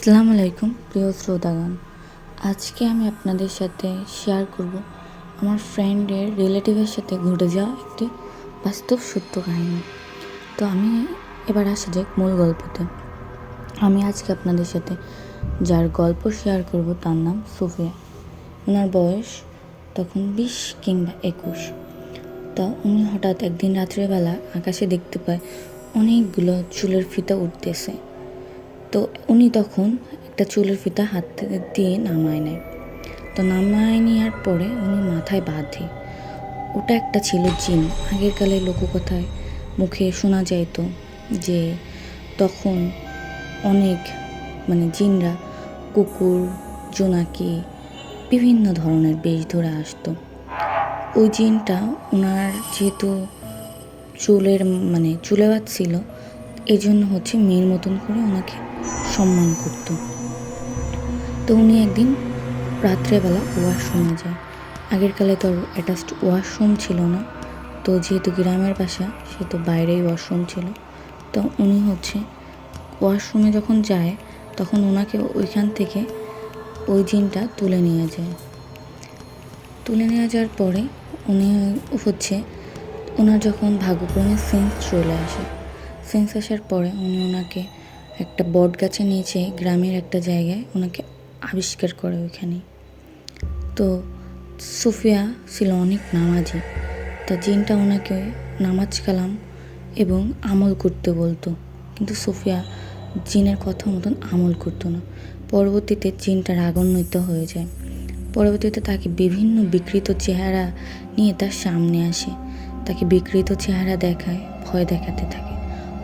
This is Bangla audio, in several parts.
আসসালামু আলাইকুম প্রিয় শ্রোতাগণ। আজকে আমি আপনাদের সাথে শেয়ার করব আমার ফ্রেন্ডের রিলেটিভের সাথে ঘটে যাওয়া একটি বাস্তব সত্য কাহিনী। তো আমি এবার আসা যাক মূল গল্পতে। আমি আজকে আপনাদের সাথে যার গল্প শেয়ার করব তার নাম সুফিয়া। ওনার বয়স তখন 20 কিংবা 21। তা উনি হঠাৎ একদিন রাত্রেবেলা আকাশে দেখতে পায় অনেকগুলো চুলের ফিতা উঠতেছে। তো উনি তখন একটা চুলের ফিতা হাতে দিয়ে নামায় নেয়। তো নামায় নেওয়ার পরে উনি মাথায় বাঁধে। ওটা একটা ছিল জিন। আগের কালে লোককথায় মুখে শোনা যাইতো যে তখন অনেক জিনরা কুকুর, জোনাকি বিভিন্ন ধরনের বেশ ধরে আসতো। ওই জিনটা ওনার যেহেতু চুলে বাঁধছিল, এই জন্য মেয়ের মতন করে ওনাকে সম্মান করত। তো উনি একদিন রাত্রেবেলা ওয়াশরুমে যায়। আগের কালে তো অ্যাটাচড ওয়াশরুম ছিল না, তো যেহেতু গ্রামের বাসা সেহেতু বাইরেই ওয়াশরুম ছিল। তো উনি ওয়াশরুমে যখন যায় তখন ওনাকে ওইখান থেকে ওই জিনটা তুলে নিয়ে যায়। তুলে নিয়ে যাওয়ার পরে উনি ওনার যখন ভাগ্যক্রমে সেন্স চলে আসে, সেন্স আসার পরে উনি ওনাকে একটা বট গাছের নিচে গ্রামের একটা জায়গায় ওনাকে আবিষ্কার করে ওইখানে। তো সুফিয়া ছিল অনেক নামাজি। তা জিনটা ওনাকে নামাজ কালাম এবং আমল করতে বলতো, কিন্তু সুফিয়া জিনের কথা মতন আমল করতো না। পরবর্তীতে জিনটা রাগান্বিত হয়ে যায়। পরবর্তীতে তাকে বিভিন্ন বিকৃত চেহারা নিয়ে তার সামনে আসে, তাকে বিকৃত চেহারা দেখায়, ভয় দেখাতে থাকে।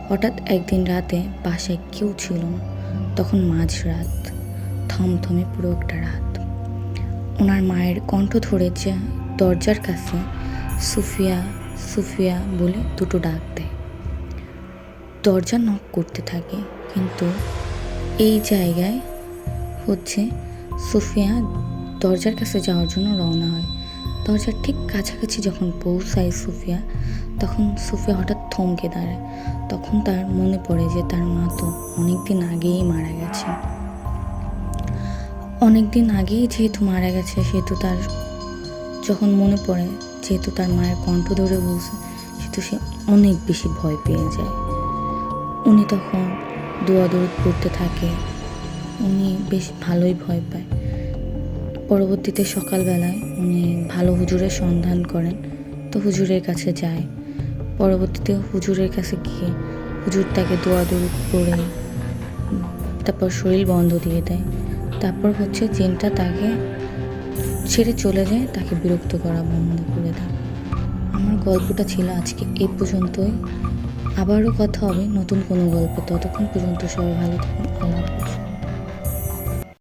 হঠাৎ একদিন রাতে বাসায় কেউ ছিল না। তখন মাঝরাত, থমথমে পুরো একটা রাত। ওনার মায়ের কণ্ঠ ধরেছে দরজার কাছে, সুফিয়া সুফিয়া বলে দুটো ডাক দেয়। দরজা নক করতে থাকে, কিন্তু এই জায়গায় সুফিয়া দরজার কাছে যাওয়ার জন্য রওনা হয়। দরজার ঠিক কাছাকাছি যখন পৌঁছায় সুফিয়া, তখন সুফিয়া হঠাৎ থমকে দাঁড়ায়। তখন তার মনে পড়ে যে তার মা তো অনেকদিন আগেই মারা গেছে। অনেকদিন আগেই যেহেতু মারা গেছে, সেহেতু তার যখন মনে পড়ে, যেহেতু তার মায়ের কণ্ঠ ধরে বলছে, সেহেতু সে অনেক বেশি ভয় পেয়ে যায়। উনি তখন দোয়া দরুদ পড়তে থাকে। উনি বেশ ভালোই ভয় পায়। পরবর্তীতে সকালবেলায় উনি ভালো হুজুরের সন্ধান করেন, তো হুজুরের কাছে যায়। পরবর্তীতে হুজুরের কাছে গিয়ে হুজুর তাকে দোয়া দরুদ পড়ে তারপর শরীর বন্ধ দিয়ে দেয়। তারপর জিনটা তাকে ছেড়ে চলে যায়, তাকে বিরক্ত করা বন্ধ করে দেয়। আমার গল্পটা ছিল আজকে এই পর্যন্তই। আবারও কথা হবে নতুন কোনো গল্পে। ততক্ষণ পর্যন্ত সবাই ভালো থাকুন। আল্লাহ হাফেজ।